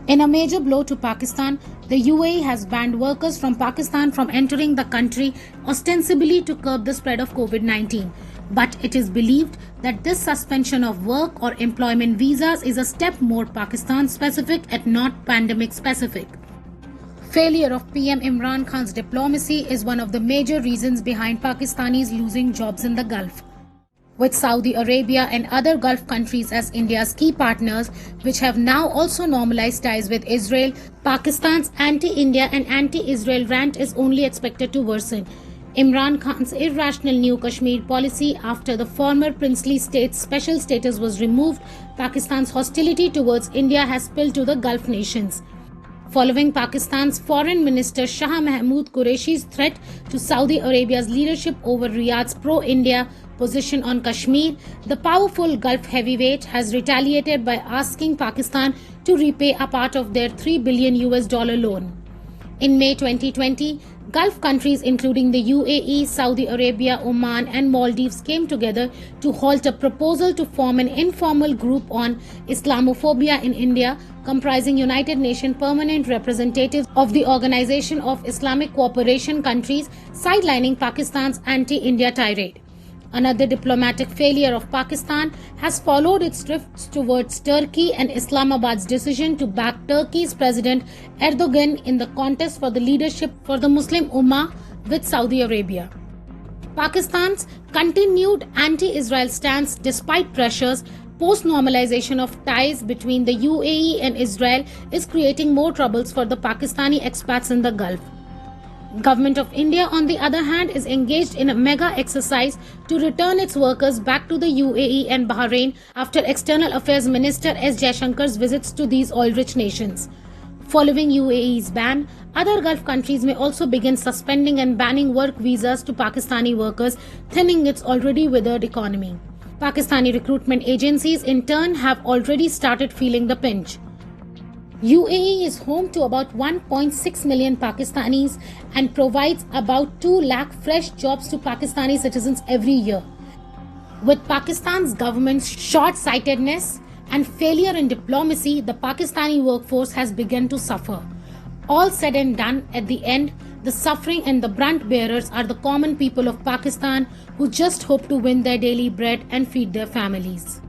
In a major blow to Pakistan, the UAE has banned workers from Pakistan from entering the country ostensibly to curb the spread of COVID-19. But it is believed that this suspension of work or employment visas is a step more Pakistan-specific and not pandemic-specific. Failure of PM Imran Khan's diplomacy is one of the major reasons behind Pakistanis losing jobs in the Gulf. With Saudi Arabia and other Gulf countries as India's key partners, which have now also normalized ties with Israel, Pakistan's anti-India and anti-Israel rant is only expected to worsen. Imran Khan's irrational new Kashmir policy after the former princely state's special status was removed, Pakistan's hostility towards India has spilled to the Gulf nations. Following Pakistan's Foreign Minister Shah Mahmood Qureshi's threat to Saudi Arabia's leadership over Riyadh's pro-India position on Kashmir, the powerful Gulf heavyweight has retaliated by asking Pakistan to repay a part of their $3 billion loan. In May 2020, Gulf countries including the UAE, Saudi Arabia, Oman and Maldives came together to halt a proposal to form an informal group on Islamophobia in India, comprising United Nations permanent representatives of the Organization of Islamic Cooperation countries, sidelining Pakistan's anti-India tirade. Another diplomatic failure of Pakistan has followed its drifts towards Turkey and Islamabad's decision to back Turkey's President Erdogan in the contest for the leadership for the Muslim Ummah with Saudi Arabia. Pakistan's continued anti-Israel stance despite pressures post-normalization of ties between the UAE and Israel is creating more troubles for the Pakistani expats in the Gulf. Government of India, on the other hand, is engaged in a mega exercise to return its workers back to the UAE and Bahrain after External Affairs Minister S. Jaishankar's visits to these oil-rich nations. Following UAE's ban, other Gulf countries may also begin suspending and banning work visas to Pakistani workers, thinning its already withered economy. Pakistani recruitment agencies, in turn, have already started feeling the pinch. UAE is home to about 1.6 million Pakistanis and provides about 2 lakh fresh jobs to Pakistani citizens every year. With Pakistan's government's short-sightedness and failure in diplomacy, the Pakistani workforce has begun to suffer. All said and done, at the end, the suffering and the brunt bearers are the common people of Pakistan who just hope to win their daily bread and feed their families.